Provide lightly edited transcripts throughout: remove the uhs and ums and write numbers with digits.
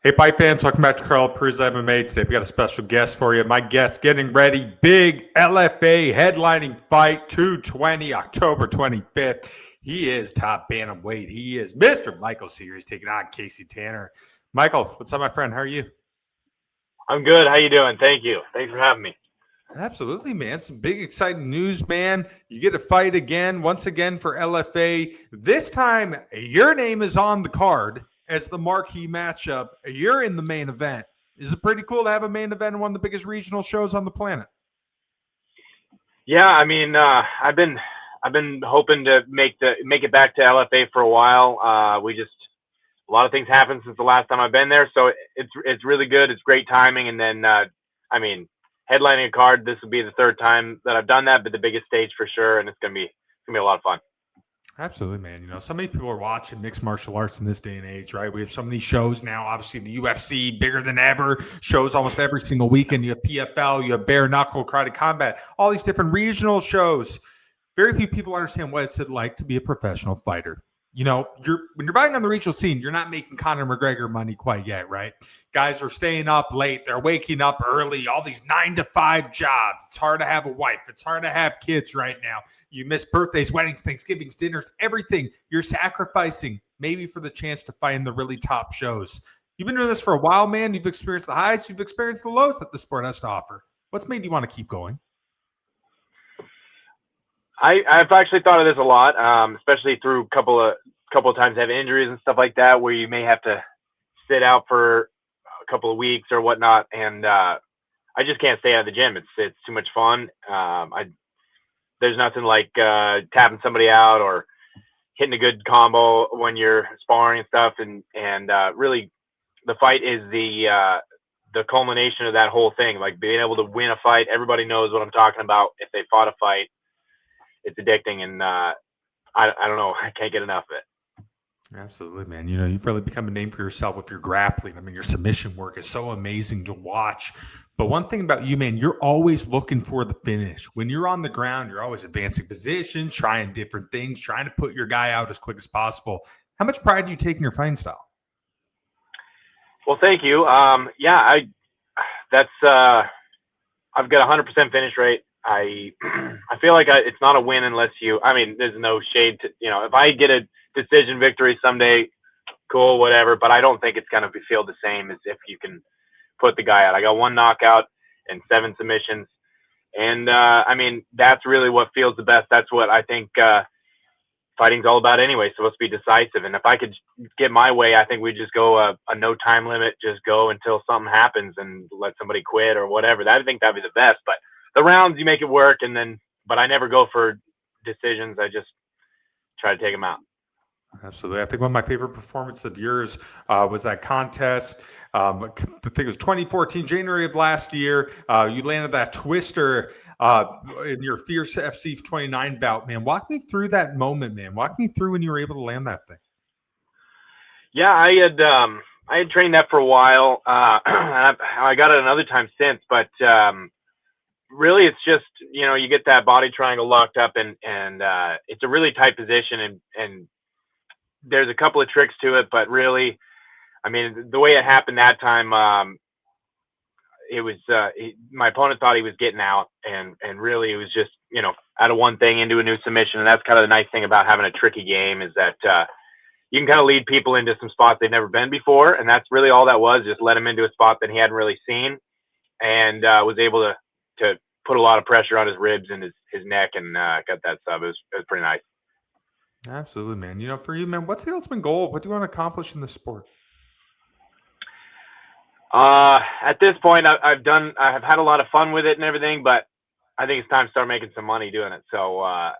Hey, Fight fans, welcome back to Carl Perez MMA. Today we got a special guest for you. My guest getting ready, big LFA headlining fight, 220, October 25th. He is top bantamweight. He is Mr. Michael Cyr. He's taking on Kasey Tanner. Michael, what's up, my friend? How are you? I'm good. How you doing? Thank you. Thanks for having me. Absolutely, man. Some big, exciting news, man. You get a fight again, once again for LFA. This time, your name is on the card as the marquee matchup. You're in the main event. Is it pretty cool to have a main event in one of the biggest regional shows on the planet? Yeah, I mean, I've been hoping to make it back to LFA for a while. A lot of things happened since the last time I've been there, so it's really good. It's great timing, and then I mean, headlining a card. This will be the third time that I've done that, but the biggest stage for sure, and it's gonna be a lot of fun. Absolutely, man. So many people are watching mixed martial arts in this day and age, right? We have so many shows now. Obviously, the UFC, bigger than ever, shows almost every single weekend. You have PFL, you have bare knuckle, karate combat, all these different regional shows. Very few people understand what it's like to be a professional fighter. When you're fighting on the regional scene, you're not making Conor McGregor money quite yet, right? Guys are staying up late. They're waking up early, all these 9 to 5 jobs. It's hard to have a wife. It's hard to have kids right now. You miss birthdays, weddings, Thanksgivings, dinners, everything. You're sacrificing maybe for the chance to fight in the really top shows. You've been doing this for a while, man. You've experienced the highs. You've experienced the lows that the sport has to offer. What's made you want to keep going? I've actually thought of this a lot, especially through a couple of times I have injuries and stuff like that, where you may have to sit out for a couple of weeks or whatnot, and I just can't stay out of the gym. It's too much fun. There's nothing like tapping somebody out or hitting a good combo when you're sparring and stuff, and really the fight is the culmination of that whole thing. Like being able to win a fight, everybody knows what I'm talking about. If they fought a fight, it's addicting, and I don't know, I can't get enough of it. Absolutely, man. You've really become a name for yourself with your grappling. I mean, your submission work is so amazing to watch. But one thing about you, man, you're always looking for the finish. When you're on the ground, you're always advancing positions, trying different things, trying to put your guy out as quick as possible. How much pride do you take in your fighting style? Well, thank you. Yeah, that's I've got 100% finish rate. I feel like it's not a win unless you. I mean, there's no shade to if I get a decision victory someday, cool, whatever. But I don't think it's gonna feel the same as if you can put the guy out. I got one knockout and 7 submissions, and I mean that's really what feels the best. That's what I think fighting's all about anyway. It's supposed to be decisive, and if I could get my way, I think we just go a no time limit, just go until something happens and let somebody quit or whatever. I think that'd be the best. But the rounds, you make it work, but I never go for decisions. I just try to take them out. Absolutely. I think one of my favorite performances of yours was that contest. I think it was 2014, January of last year. You landed that twister in your Fierce FC 29 bout, man. Walk me through that moment, man. Walk me through when you were able to land that thing. Yeah, I had trained that for a while. I got it another time since, but really, it's just you get that body triangle locked up, and it's a really tight position, and there's a couple of tricks to it, but really, I mean, the way it happened that time, it was my opponent thought he was getting out, and really it was just out of one thing into a new submission, and that's kind of the nice thing about having a tricky game is that you can kind of lead people into some spots they've never been before, and that's really all that was, just let him into a spot that he hadn't really seen, and was able to put a lot of pressure on his ribs and his neck, and got that sub. It was pretty nice. Absolutely, man. For you, man, what's the ultimate goal? What do you want to accomplish in the sport? At this point, I've had a lot of fun with it and everything, but I think it's time to start making some money doing it. So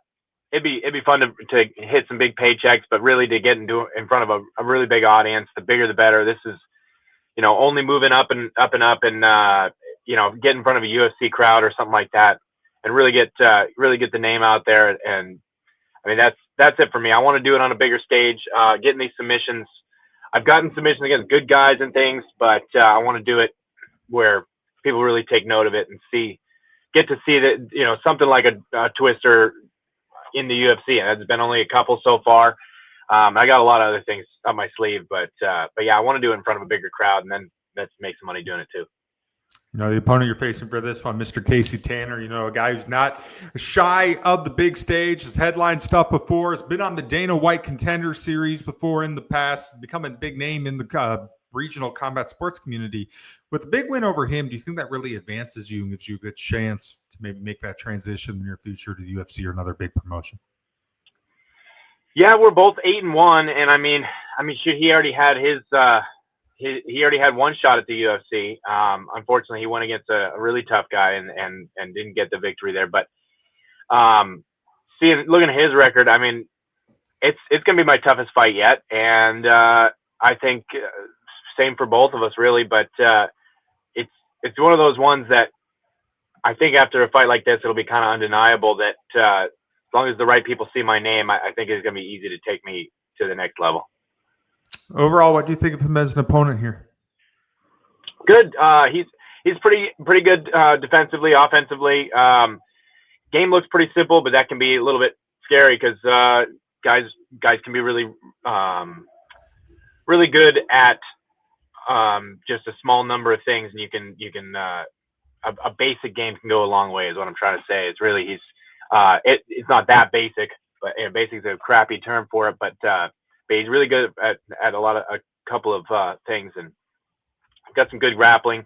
it'd be fun to hit some big paychecks, but really to get in front of a really big audience. The bigger, the better. This is only moving up and up and up, and get in front of a UFC crowd or something like that, and really get the name out there. And I mean that's it for me. I want to do it on a bigger stage. Getting these submissions. I've gotten submissions against good guys and things, but I want to do it where people really take note of it and get to see that something like a twister in the UFC. And there's been only a couple so far. I got a lot of other things up my sleeve, but yeah, I want to do it in front of a bigger crowd, and then let's make some money doing it too. The opponent you're facing for this one, Mr. Kasey Tanner, a guy who's not shy of the big stage, has headlined stuff before, has been on the Dana White Contender Series before in the past, become a big name in the regional combat sports community. With a big win over him, do you think that really advances you and gives you a good chance to maybe make that transition in the near future to the UFC or another big promotion? Yeah, we're both 8-1, and I mean, shoot, he already had he already had one shot at the UFC. Unfortunately, he went against a really tough guy and didn't get the victory there. But looking at his record, I mean, it's going to be my toughest fight yet, and I think same for both of us, really. But it's one of those ones that I think after a fight like this, it'll be kind of undeniable that as long as the right people see my name, I think it's going to be easy to take me to the next level. Overall, what do you think of him as an opponent here? Good. He's pretty good defensively, offensively. Game looks pretty simple, but that can be a little bit scary because guys can be really good at just a small number of things, and you can a basic game can go a long way. Is what I'm trying to say. It's really it's not that basic, but basic is a crappy term for it. But he's really good at a couple of things, and got some good grappling,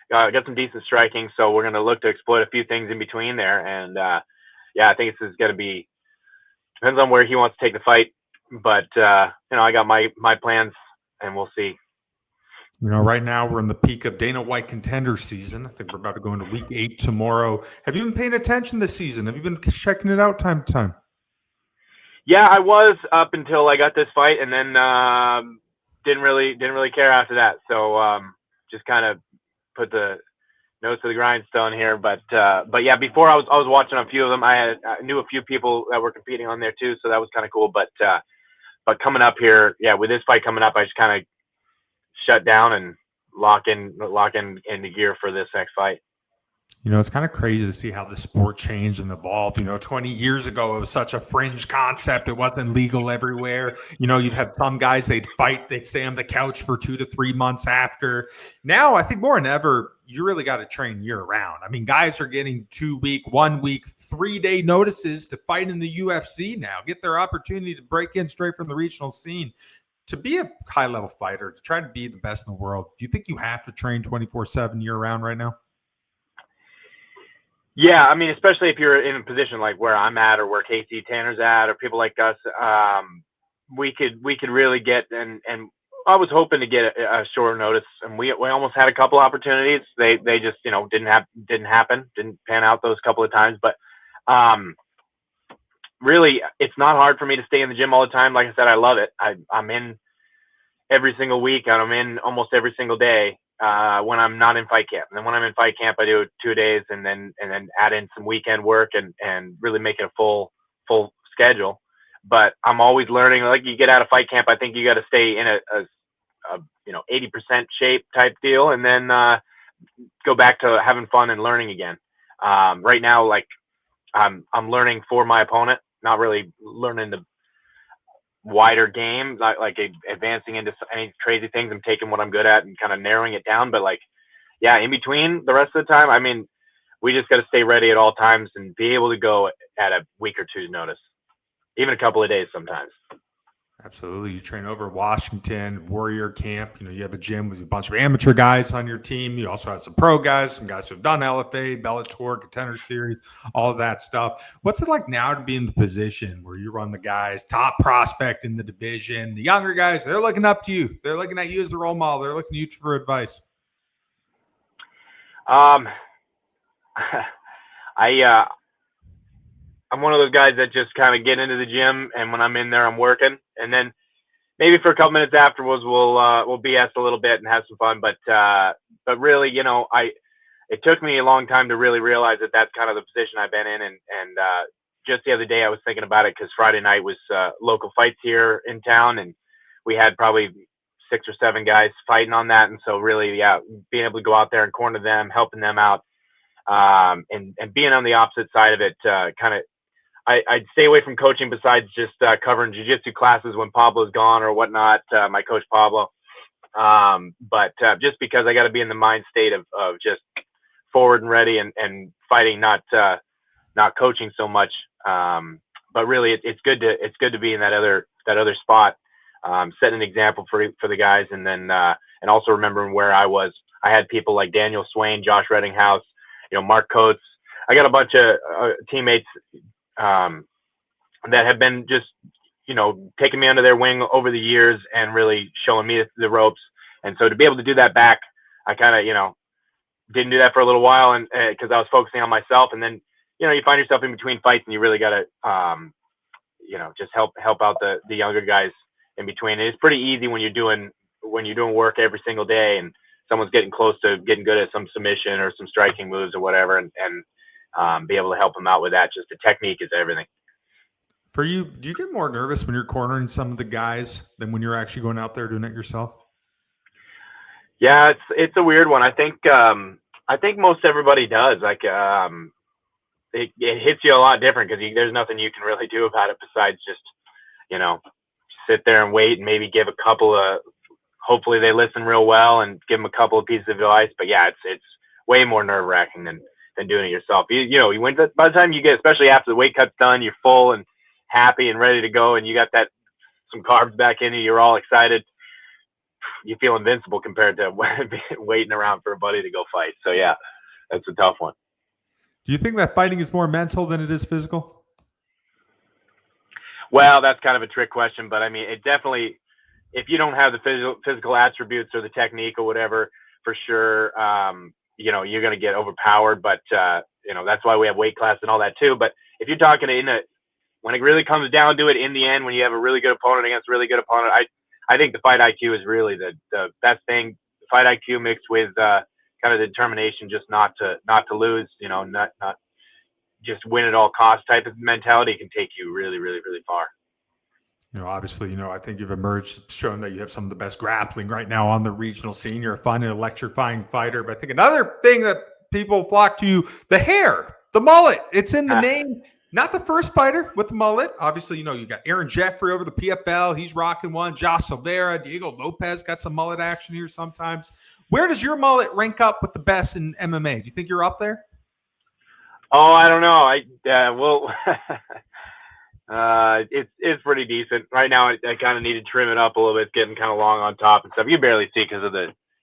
got some decent striking. So we're going to look to exploit a few things in between there. And yeah, I think this is going to be, depends on where he wants to take the fight. But I got my plans, and we'll see. Right now we're in the peak of Dana White Contender season. I think we're about to go into week 8 tomorrow. Have you been paying attention this season? Have you been checking it out time to time? Yeah, I was up until I got this fight, and then didn't really care after that. So just kind of put the nose to the grindstone here. But yeah, before I was watching a few of them. I knew a few people that were competing on there too, so that was kind of cool. But coming up here, yeah, with this fight coming up, I just kind of shut down and lock in into gear for this next fight. It's kind of crazy to see how the sport changed and evolved. 20 years ago, it was such a fringe concept. It wasn't legal everywhere. You'd have some guys, they'd fight, they'd stay on the couch for 2 to 3 months after. Now, I think more than ever, you really got to train year round. I mean, guys are getting 2-week, 1-week, 3-day notices to fight in the UFC now, get their opportunity to break in straight from the regional scene. To be a high-level fighter, to try to be the best in the world, do you think you have to train 24/7 year-round right now? Yeah, I mean, especially if you're in a position like where I'm at or where Kasey Tanner's at or people like us, we could really get and I was hoping to get a short notice, and we almost had a couple opportunities. They just didn't happen, didn't pan out those couple of times. But really, it's not hard for me to stay in the gym all the time. Like I said, I love it. I'm in every single week, and I'm in almost every single day when I'm not in fight camp. And then when I'm in fight camp, I do 2 days and then add in some weekend work and really make it a full schedule. But I'm always learning. Like, you get out of fight camp, I think you got to stay in a 80% shape type deal, and then go back to having fun and learning again. Right now, like I'm learning for my opponent, not really learning the wider game, like advancing into any crazy things. I'm taking what I'm good at and kind of narrowing it down. But yeah, in between the rest of the time, I mean, we just got to stay ready at all times and be able to go at a week or two's notice, even a couple of days sometimes. Absolutely. You train over Washington, Warrior Camp. You have a gym with a bunch of amateur guys on your team. You also have some pro guys, some guys who have done LFA, Bellator, Contender Series, all of that stuff. What's it like now to be in the position where you run the guys, top prospect in the division, the younger guys, they're looking up to you. They're looking at you as the role model. They're looking to you for advice. I'm one of those guys that just kind of get into the gym, and when I'm in there, I'm working, and then maybe for a couple minutes afterwards, we'll BS a little bit and have some fun. But really, it took me a long time to really realize that that's kind of the position I've been in, and just the other day I was thinking about it because Friday night was local fights here in town, and we had probably 6 or 7 guys fighting on that, and so really, yeah, being able to go out there and corner them, helping them out, and being on the opposite side of it, kind of. I'd stay away from coaching besides just covering jiu-jitsu classes when Pablo's gone or whatnot, my coach Pablo. But just because I got to be in the mind state of just forward and ready and fighting, not coaching so much. But really, it's good to be in that other spot, setting an example for the guys, and then and also remembering where I was. I had people like Daniel Swain, Josh Reddinghouse, Mark Coates. I got a bunch of teammates that have been just taking me under their wing over the years and really showing me the ropes. And so to be able to do that back, I kind of didn't do that for a little while, and because I was focusing on myself, and then you find yourself in between fights, and you really got to just help out the younger guys in between. And it's pretty easy when you're doing work every single day, and someone's getting close to getting good at some submission or some striking moves or whatever, and be able to help them out with that. Just the technique is everything. For you, do you get more nervous when you're cornering some of the guys than when you're actually going out there doing it yourself? Yeah, it's a weird one. I think most everybody does. Like it hits you a lot different because there's nothing you can really do about it besides just sit there and wait and maybe give a couple of. Hopefully they listen real well and give them a couple of pieces of advice. But yeah, it's way more nerve wracking than doing it yourself. You win by the time you get, especially after the weight cut's done, you're full and happy and ready to go, and you got some carbs back in you. You're all excited. You feel invincible compared to waiting around for a buddy to go fight. So yeah, that's a tough one. Do you think that fighting is more mental than it is physical? Well, that's kind of a trick question, but I mean, it definitely, if you don't have the physical attributes or the technique or whatever, for sure, you're going to get overpowered. But that's why we have weight class and all that too. But if you're talking when it really comes down to it, in the end, when you have a really good opponent against a really good opponent, I think the fight IQ is really the best thing. The fight IQ mixed with kind of the determination just not to lose, not just win at all costs type of mentality can take you really, really, really far. Obviously, I think you've emerged showing that you have some of the best grappling right now on the regional scene. You're a fun and electrifying fighter. But I think another thing that people flock to you, the hair, the mullet, it's in the name. Not the first fighter with the mullet. Obviously, you got Aaron Jeffrey over the PFL. He's rocking one. Josh Silveira, Diego Lopez got some mullet action here sometimes. Where does your mullet rank up with the best in MMA? Do you think you're up there? Oh, I don't know. It's pretty decent right now. I kind of need to trim it up a little bit. It's getting kind of long on top and stuff. You barely see because of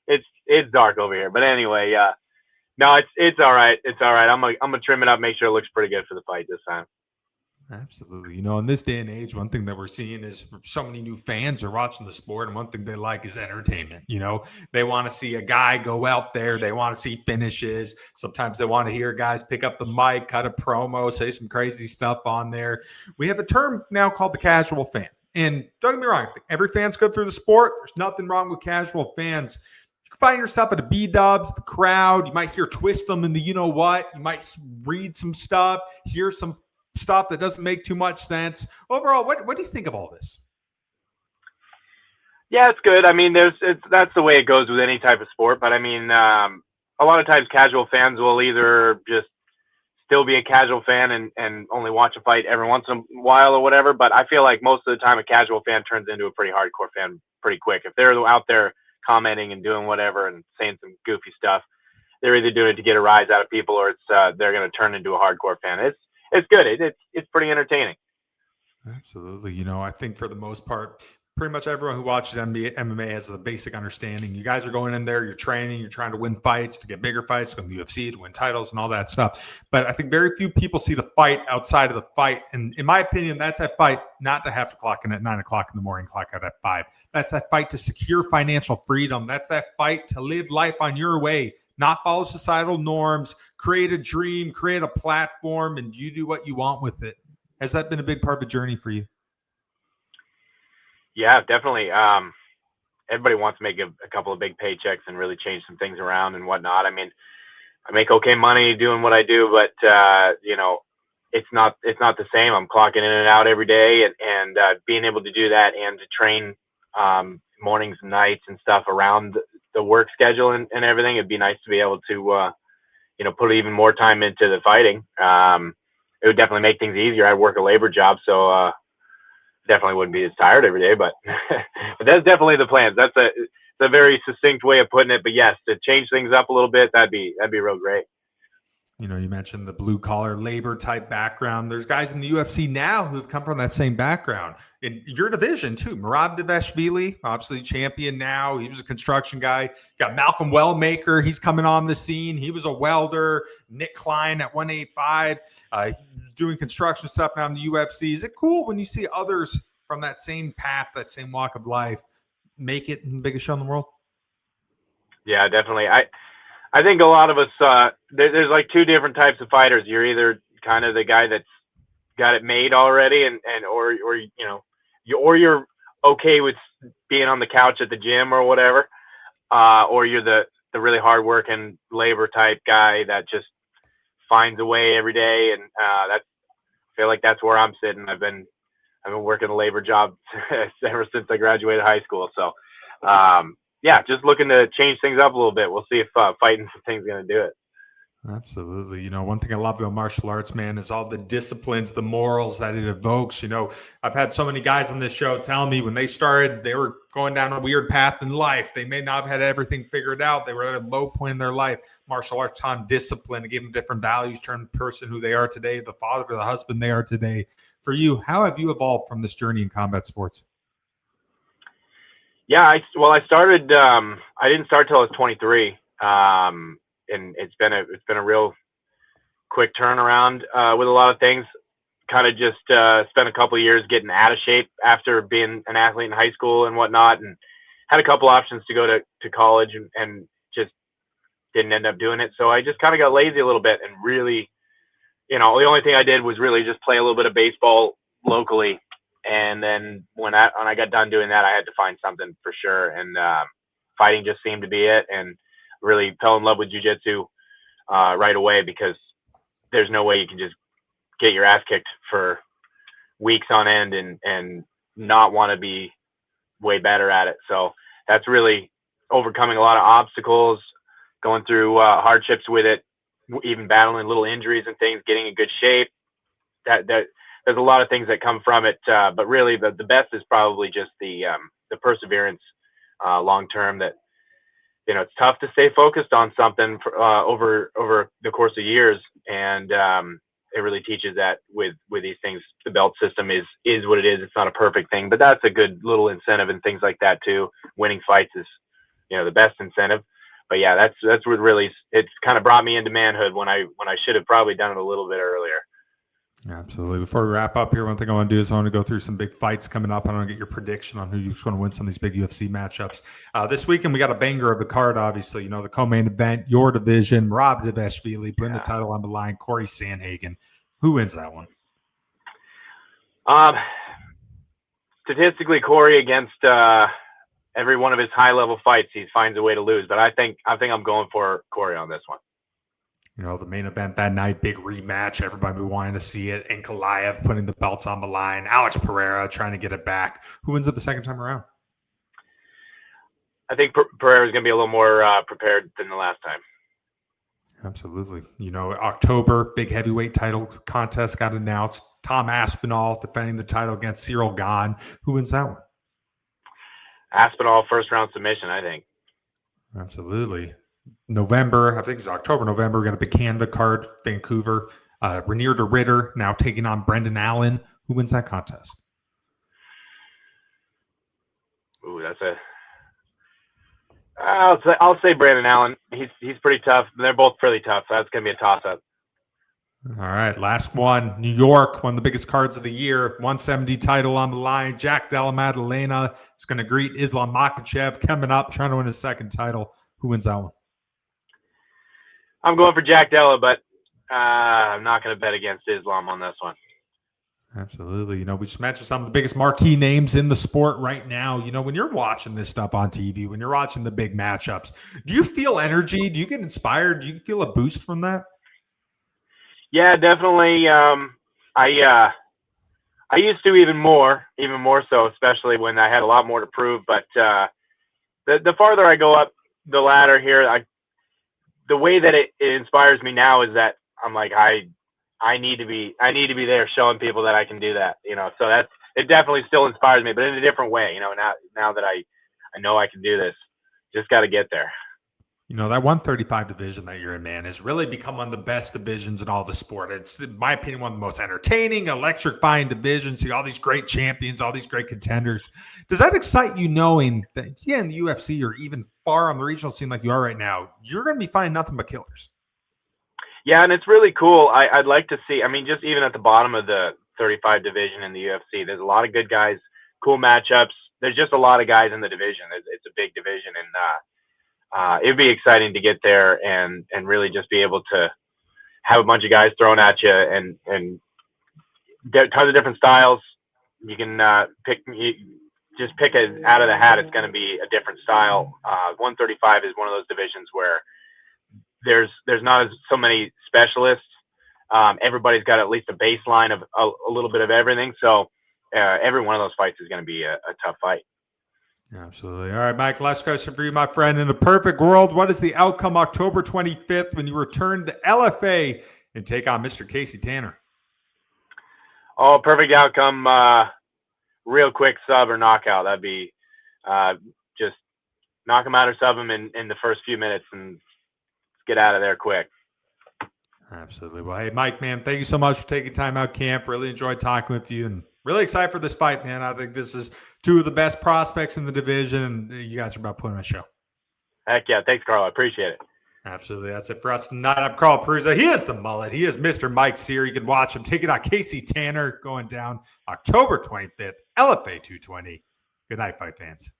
it's dark over here. But anyway, no, it's all right. It's all right. I'm gonna trim it up, make sure it looks pretty good for the fight this time. Absolutely. In this day and age, one thing that we're seeing is so many new fans are watching the sport, and one thing they like is entertainment. They want to see a guy go out there. They want to see finishes. Sometimes they want to hear guys pick up the mic, cut a promo, say some crazy stuff on there. We have a term now called the casual fan. And don't get me wrong, every fan's good through the sport. There's nothing wrong with casual fans. You can find yourself at a B-dubs, the crowd. You might hear twist them in the you-know-what. You might read some stuff, hear some stuff that doesn't make too much sense. Overall, what do you think of all this? Yeah, it's good. I mean, that's the way it goes with any type of sport. But I mean, a lot of times casual fans will either just still be a casual fan and only watch a fight every once in a while or whatever. But I feel like most of the time a casual fan turns into a pretty hardcore fan pretty quick. If they're out there commenting and doing whatever and saying some goofy stuff, they're either doing it to get a rise out of people or they're going to turn into a hardcore fan. It's good. It's pretty entertaining. Absolutely. I think for the most part, pretty much everyone who watches MMA has the basic understanding. You guys are going in there, you're training, you're trying to win fights, to get bigger fights, go to the UFC, to win titles and all that stuff. But I think very few people see the fight outside of the fight. And in my opinion, that's that fight not to have to clock in at 9 o'clock in the morning, clock out at 5. That's that fight to secure financial freedom. That's that fight to live life on your way, not follow societal norms, create a dream, create a platform, and you do what you want with it. Has that been a big part of the journey for you? Yeah, definitely. Everybody wants to make a couple of big paychecks and really change some things around and whatnot. I mean, I make okay money doing what I do, but it's not the same. I'm clocking in and out every day, and being able to do that and to train mornings and nights and stuff around the work schedule and everything. It'd be nice to be able to put even more time into the fighting. it would definitely make things easier. I'd work a labor job, so definitely wouldn't be as tired every day. But but that's definitely the plans. It's a very succinct way of putting it. But yes, to change things up a little bit, that'd be real great. You know, you mentioned the blue collar labor type background. There's guys in the UFC now who've come from that same background in your division too. Merab Dvalishvili, obviously champion now. He was a construction guy. You got Malcolm Wellmaker. He's coming on the scene. He was a welder. Nick Klein at 185. He's doing construction stuff now in the UFC. Is it cool when you see others from that same path, that same walk of life, make it in the biggest show in the world? Yeah, definitely. I think a lot of us, there's like two different types of fighters. You're either kind of the guy that's got it made already, or you know, or you're okay with being on the couch at the gym or whatever, or you're the really hardworking labor type guy that just finds a way every day. And I feel like that's where I'm sitting. I've been working a labor job ever since I graduated high school. So. Yeah, just looking to change things up a little bit. We'll see if fighting something's going to do it. Absolutely. You know, one thing I love about martial arts, man, is all the disciplines, the morals that it evokes. You know, I've had so many guys on this show tell me when they started, they were going down a weird path in life. They may not have had everything figured out. They were at a low point in their life. Martial arts taught them discipline and gave them different values, turned the person who they are today, the father or the husband they are today. For you, how have you evolved from this journey in combat sports? Yeah, I started. I didn't start till I was 23, and it's been a real quick turnaround with a lot of things. Kind of just spent a couple of years getting out of shape after being an athlete in high school and whatnot, and had a couple options to go to college, and just didn't end up doing it. So I just kind of got lazy a little bit, and really, you know, the only thing I did was really just play a little bit of baseball locally. And then when I got done doing that, I had to find something for sure. And fighting just seemed to be it, and really fell in love with jiu-jitsu right away, because there's no way you can just get your ass kicked for weeks on end and not want to be way better at it. So that's really overcoming a lot of obstacles, going through hardships with it, even battling little injuries and things, getting in good shape. That there's a lot of things that come from it, but really the best is probably just the perseverance long term. That, you know, it's tough to stay focused on something for, over the course of years, and it really teaches that with these things. The belt system is what it is. It's not a perfect thing, but that's a good little incentive, and things like that too. Winning fights is, you know, the best incentive. But yeah, that's what really, it's kind of brought me into manhood when I should have probably done it a little bit earlier. Absolutely. Before we wrap up here, one thing I want to do is I want to go through some big fights coming up. I want to get your prediction on who's going to win some of these big UFC matchups. This weekend, we got a banger of the card, obviously. You know, the co-main event, your division, Merab Dvalishvili, putting the title on the line, Corey Sandhagen. Who wins that one? Statistically, Corey, against every one of his high-level fights, he finds a way to lose. But I think I'm going for Corey on this one. You know, the main event that night, big rematch. Everybody wanting to see it. Ankalaev putting the belts on the line. Alex Pereira trying to get it back. Who wins it the second time around? I think Pereira is going to be a little more prepared than the last time. Absolutely. You know, October, big heavyweight title contest got announced. Tom Aspinall defending the title against Cyril Gane. Who wins that one? Aspinall, first round submission, I think. Absolutely. November, I think it's October, November, we got a big Canada card, Vancouver. Renier de Ritter now taking on Brendan Allen. Who wins that contest? Ooh, that's a. I'll say Brandon Allen. He's pretty tough. They're both pretty tough. So that's gonna be a toss up. All right, last one. New York, one of the biggest cards of the year. 170 title on the line. Jack Della Maddalena is going to greet Islam Makhachev coming up, trying to win his second title. Who wins that one? I'm going for Jack Della, but I'm not going to bet against Islam on this one. Absolutely. You know, we just mentioned some of the biggest marquee names in the sport right now. You know, when you're watching this stuff on TV, when you're watching the big matchups, do you feel energy? Do you get inspired? Do you feel a boost from that? Yeah, definitely. I used to even more so, especially when I had a lot more to prove. But the farther I go up the ladder here, the way that it inspires me now is that I'm like, I need to be there showing people that I can do that, so it definitely still inspires me, but in a different way, now that I know I can do this, just got to get there. That 135 division that you're in, man, has really become one of the best divisions in all the sport. It's, in my opinion, one of the most entertaining, electrifying divisions. See all these great champions, all these great contenders. Does that excite you knowing that, in the UFC or even far on the regional scene like you are right now, you're going to be finding nothing but killers? Yeah, and it's really cool. I'd like to see, just even at the bottom of the 35 division in the UFC, there's a lot of good guys, cool matchups. There's just a lot of guys in the division. It's a big division, and it'd be exciting to get there and really just be able to have a bunch of guys thrown at you and tons of different styles. You can pick it out of the hat. It's going to be a different style. 135 is one of those divisions where there's not so many specialists. Everybody's got at least a baseline of a little bit of everything. So every one of those fights is going to be a tough fight. Absolutely. All right, Mike, last question for you, my friend. In the perfect world, what is the outcome October 25th when you return to LFA and take on Mr. Kasey Tanner? Oh, perfect outcome. Real quick sub or knockout. That'd be just knock him out or sub him in the first few minutes and get out of there quick. Absolutely. Well, hey, Mike, man, thank you so much for taking time out camp. Really enjoyed talking with you and really excited for this fight, man. I think this is two of the best prospects in the division, and you guys are about putting on a show. Heck yeah. Thanks, Carl. I appreciate it. Absolutely. That's it for us tonight. I'm Carl Peruzza. He is the mullet. He is Mr. Mike Cyr. You can watch him take it on Kasey Tanner going down October 25th, LFA 220. Good night, fight fans.